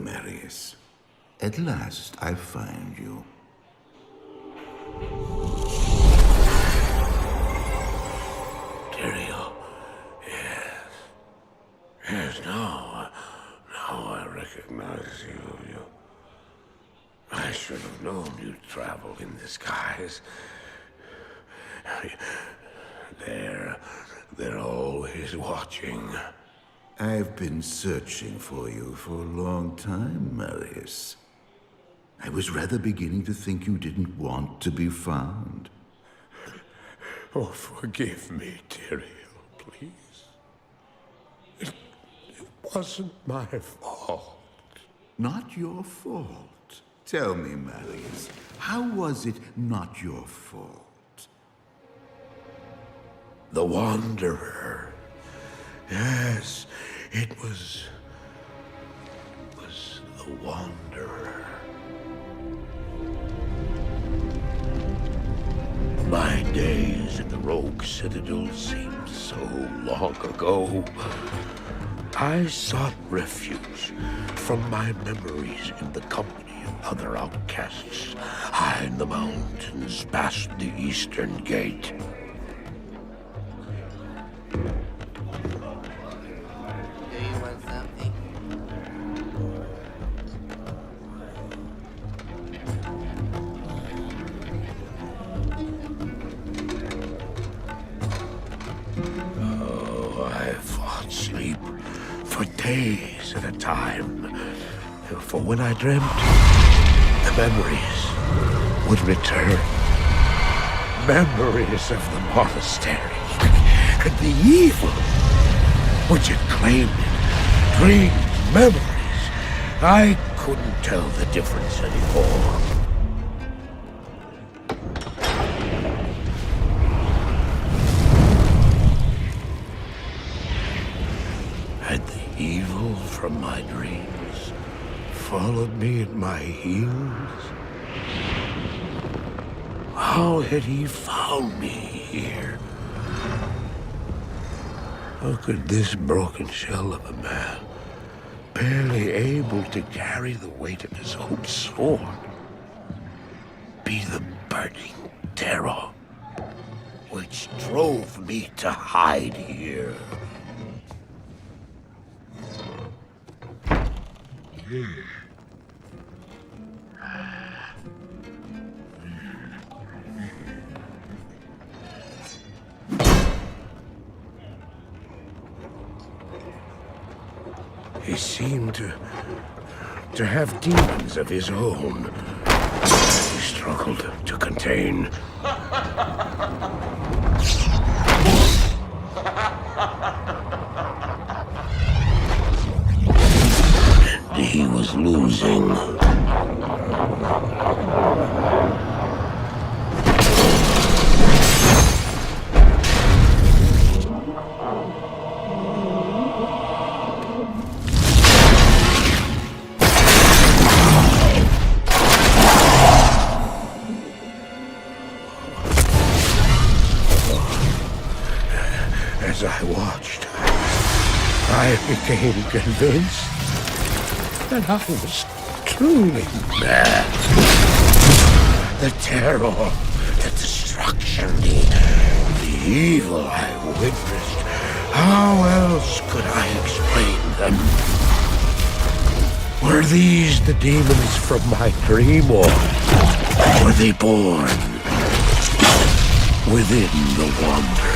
Marius. At last I find you. Tyrael. Yes. Yes, now I recognize you. I should have known you'd travel in disguise. They're always watching. I've been searching for you for a long time, Marius. I was rather beginning to think you didn't want to be found. Oh, forgive me, Tyrael, please. It wasn't my fault. Not your fault. Tell me, Marius, how was it not your fault? The Wanderer. Yes, it was the Wanderer. My days at the Rogue Citadel seemed so long ago. I sought refuge from my memories in the company of other outcasts, high in the mountains past the Eastern Gate. Sleep for days at a time. For when I dreamt, the memories would return. Memories of the monastery and the evil which had claimed it. Dreams, memories. I couldn't tell the difference anymore. Evil from my dreams followed me at my heels. How had he found me here? How could this broken shell of a man, barely able to carry the weight of his own sword, be the burning terror which drove me to hide here? He seemed to have demons of his own. He struggled to contain. And he was losing. As I watched, I became convinced that I was truly mad. The terror, the destruction, the evil I witnessed. How else could I explain them? Were these the demons from my dream, or were they born within the Wanderer?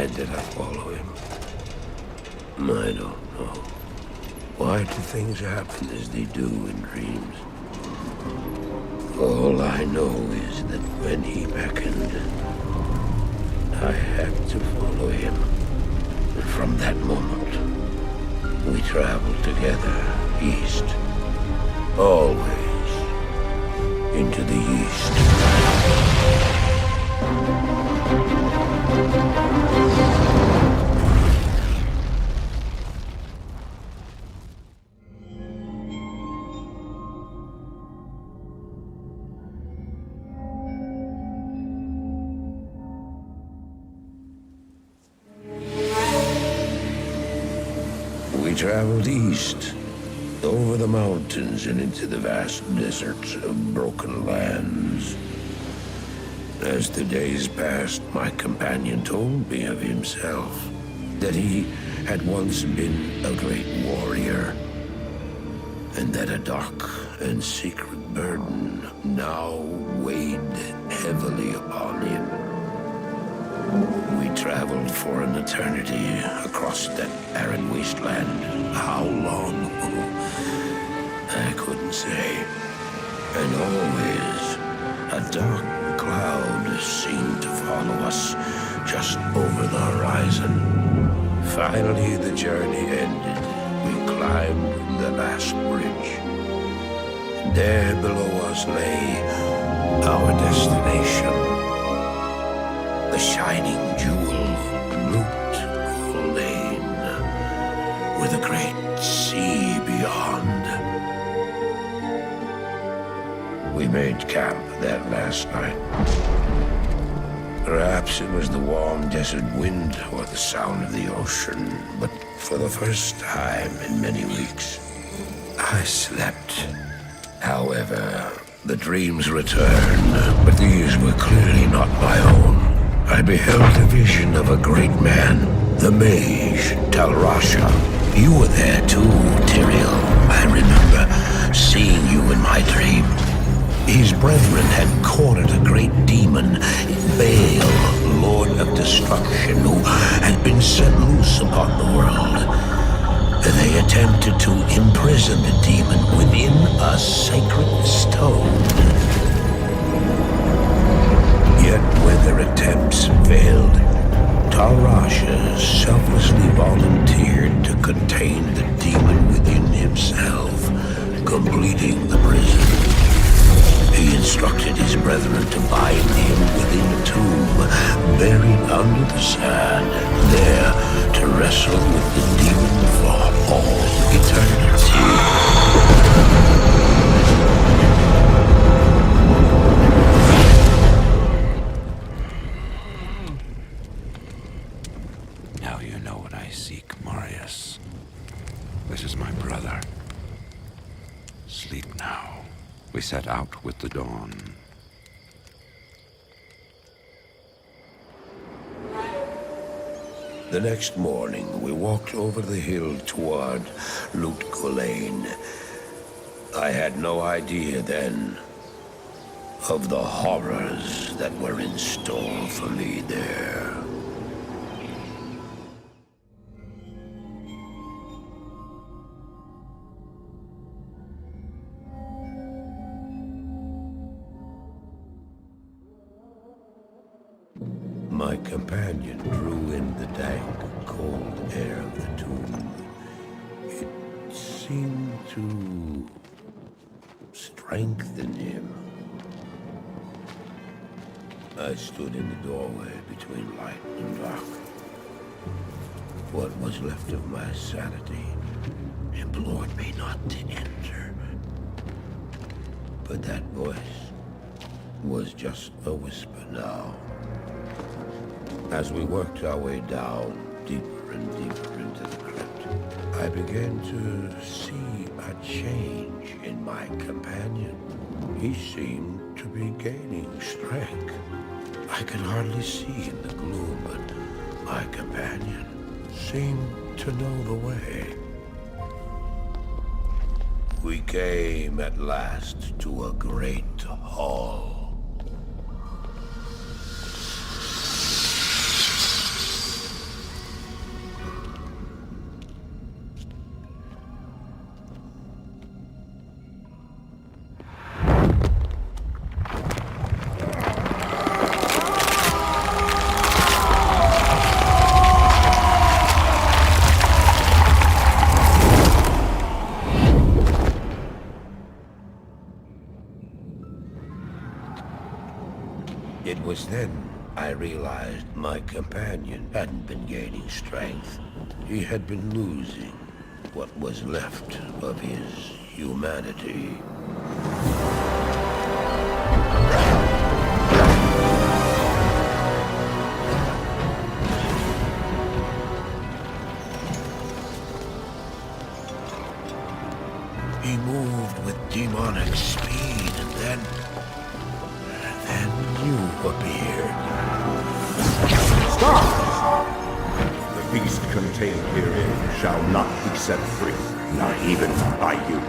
Why did I follow him? I don't know. Why do things happen as they do in dreams? All I know is that when he beckoned, I had to follow him. And from that moment, we traveled together east. Always into the east. We traveled east, over the mountains and into the vast deserts of broken lands. As the days passed, my companion told me of himself, that he had once been a great warrior, and that a dark and secret burden now weighed heavily upon him. We traveled for an eternity across that arid wasteland. How long? I couldn't say. And always, a dark cloud seemed to follow us just over the horizon. Finally, the journey ended. We climbed the last bridge. There below us lay our destination. The shining jewel, Loot Lane, with a great sea beyond. We made camp that last night. Perhaps it was the warm desert wind or the sound of the ocean, but for the first time in many weeks, I slept. However, the dreams returned, but these were clearly not my own. I beheld a vision of a great man, the mage, Tal Rasha. You were there too, Tyrael. I remember seeing you in my dream. His brethren had cornered a great demon, Baal, Lord of Destruction, who had been set loose upon the world. They attempted to imprison the demon within a sacred stone. Yet when their attempts failed, Tal Rasha selflessly volunteered to contain the demon within himself, completing the prison. He instructed his brethren to bind him within a tomb, buried under the sand, there to wrestle with the demon for all eternity. Now you know what I seek, Marius. This is my brother. Sleep now. We set out with the dawn. The next morning, we walked over the hill toward Loot Lane. I had no idea then of the horrors that were in store for me there. My companion drew in the dank, cold air of the tomb. It seemed to strengthen him. I stood in the doorway between light and dark. What was left of my sanity implored me not to enter. But that voice was just a whisper now. As we worked our way down, deeper and deeper into the crypt, I began to see a change in my companion. He seemed to be gaining strength. I could hardly see in the gloom, but my companion seemed to know the way. We came at last to a great hall. It was then I realized my companion hadn't been gaining strength. He had been losing what was left of his humanity. He moved with demonic speed, and then you appeared. Stop! The beast contained herein shall not be set free, not even by you.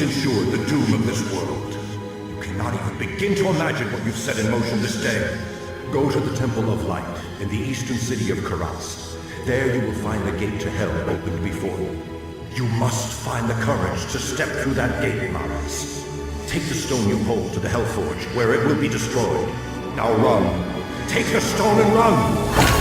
Ensured the doom of this world. You cannot even begin to imagine what you've set in motion this day. Go to the Temple of Light in the eastern city of Karas. There you will find the gate to hell opened before you. You must find the courage to step through that gate, Marius. Take the stone you hold to the Hellforge, where it will be destroyed. Now run. Take the stone and run!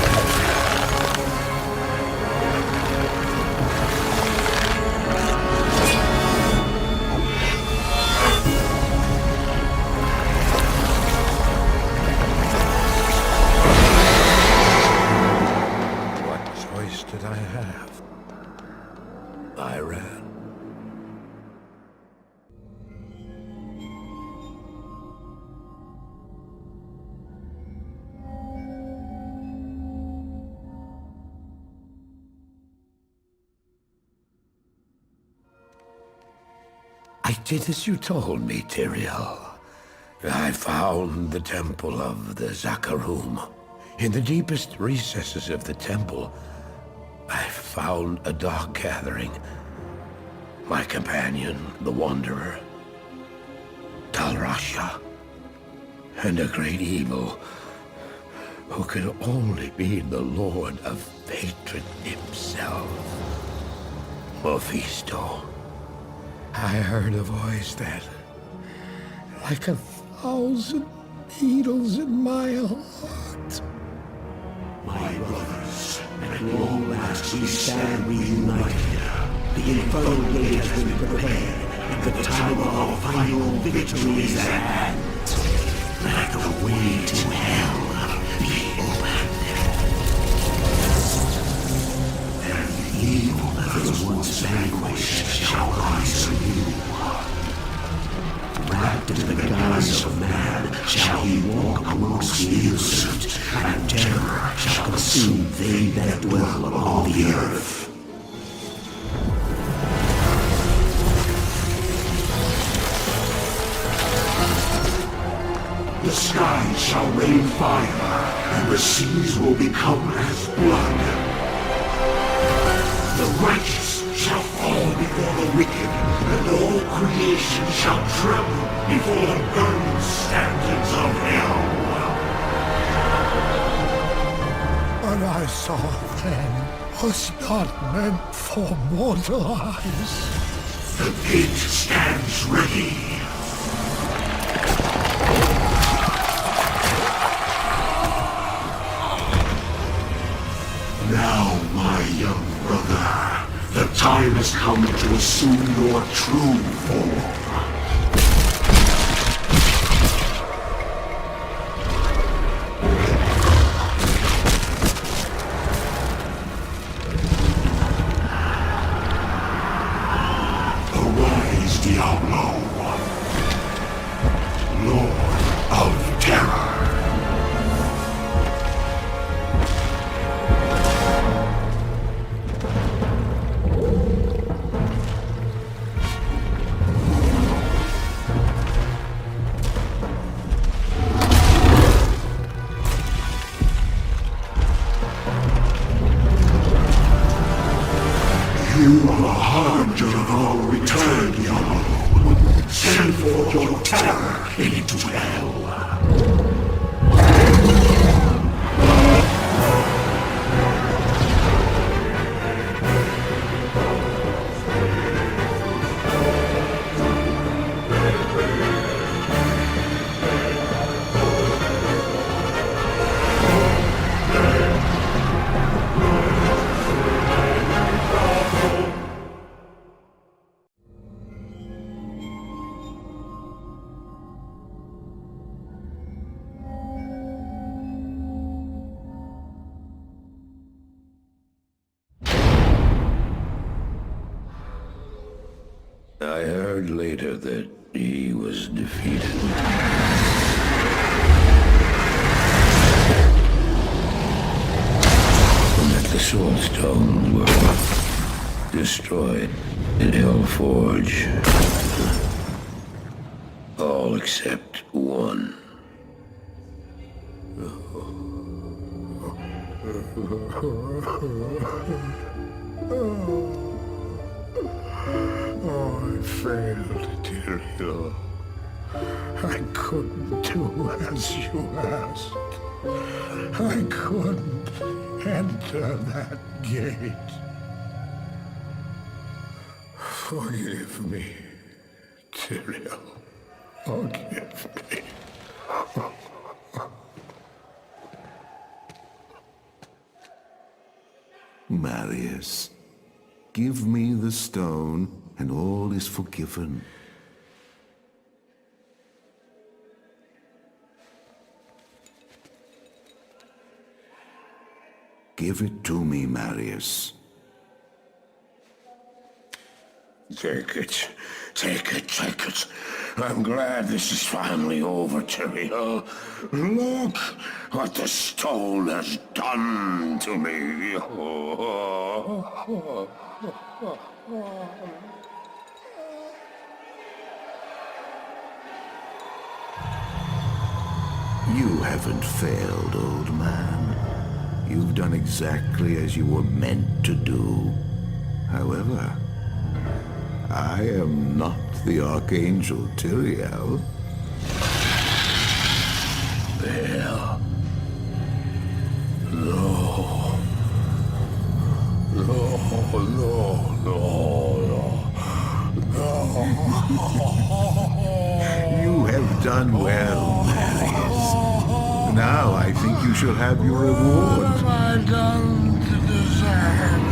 I did as you told me, Tyrael. I found the temple of the Zakarum. In the deepest recesses of the temple, I found a dark gathering. My companion, the Wanderer, Tal Rasha, and a great evil who could only be the Lord of Hatred himself, Mephisto. I heard a voice that, like 1,000 needles in my heart. My brothers, at long last we stand reunited. The infernal gate has been prepared, and the time of our final victory is at hand. Let the way to hell be opened. And the evil that was once vanquished shall rise anew. Wrapped in the guise of man shall he walk amongst the innocent, and terror shall consume they that dwell upon the earth. The skies shall rain fire, and the seas will become as blood. The righteous shall fall before the wicked, and all creation shall tremble before the burning standards of hell. What I saw then was not meant for mortal eyes. The gate stands ready. Now, my young brother, the time has come to assume your true form. I'll return, Diablo. Send forth your terror into hell. I heard later that he was defeated. And that the Soul Stones were destroyed in Hellforge. All except one. Oh, I failed, Tyrael. I couldn't do as you asked. I couldn't enter that gate. Forgive me, Tyrael. Forgive me. Marius, give me the stone, and all is forgiven. Give it to me, Marius. Take it. Take it, take it. I'm glad this is finally over, Tyrael. Look what the stone has done to me. You haven't failed, old man. You've done exactly as you were meant to do. However, I am not the Archangel Tyrael. Well, no. No, no, no, no. You have done well, Marius. Now I think you shall have your reward. What have I done to deserve it?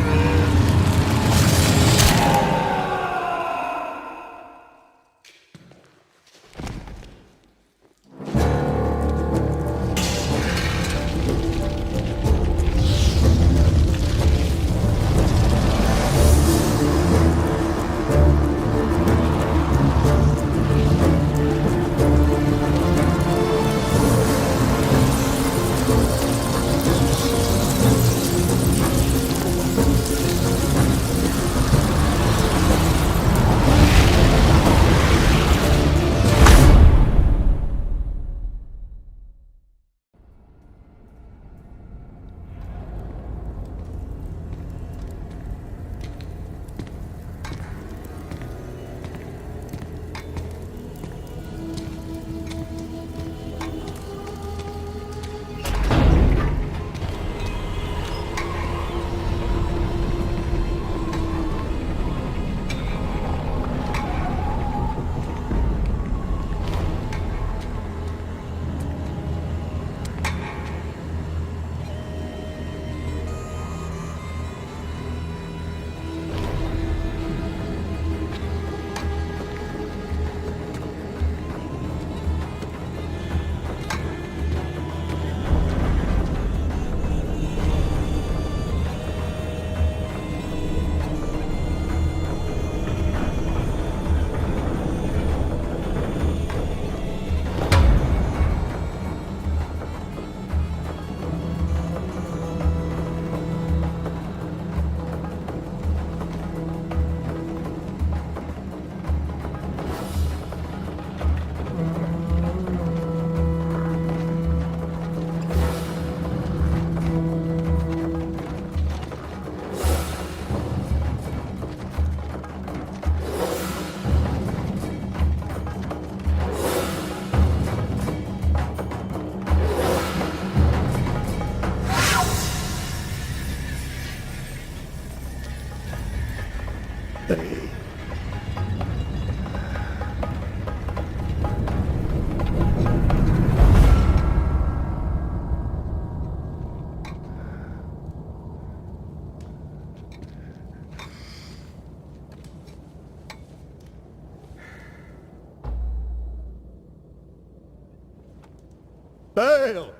Baal!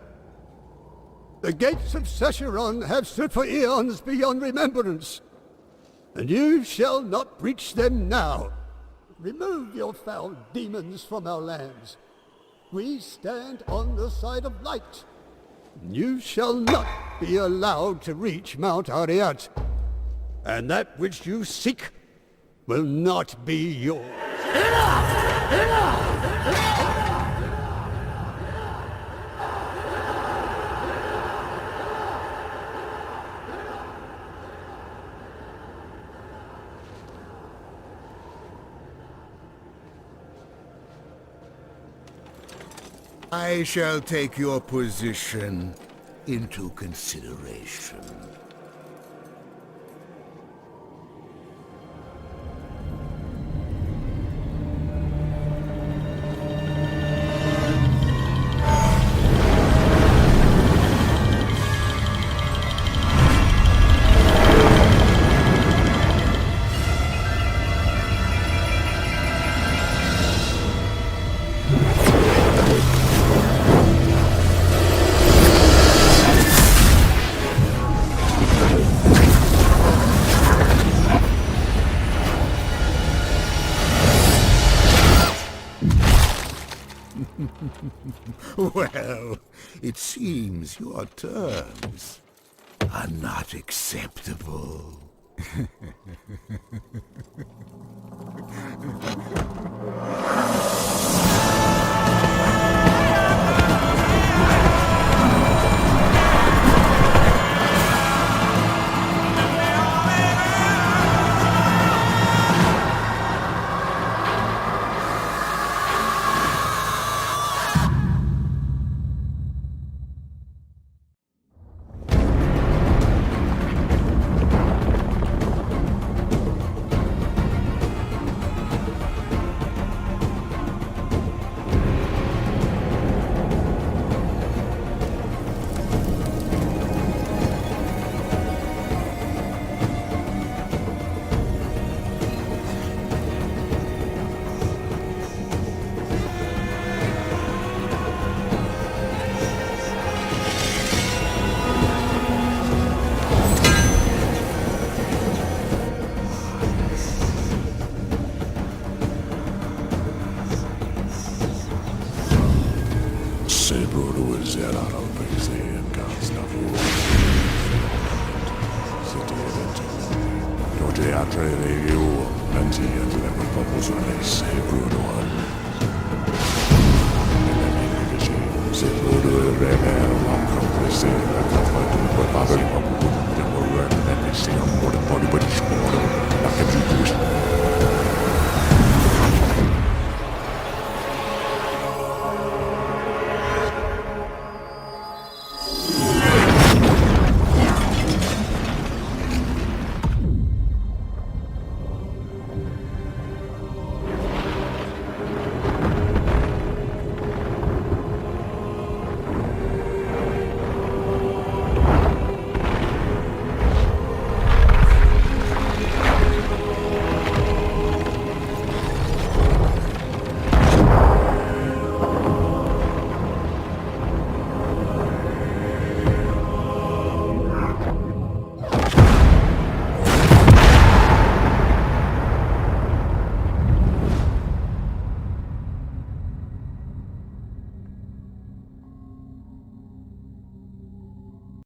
The gates of Sescheron have stood for eons beyond remembrance, and you shall not breach them now. Remove your foul demons from our lands. We stand on the side of light. You shall not be allowed to reach Mount Ariat, and that which you seek will not be yours. Enough! Enough! I shall take your position into consideration. Well, it seems your terms are not acceptable. Se pudo rever la propria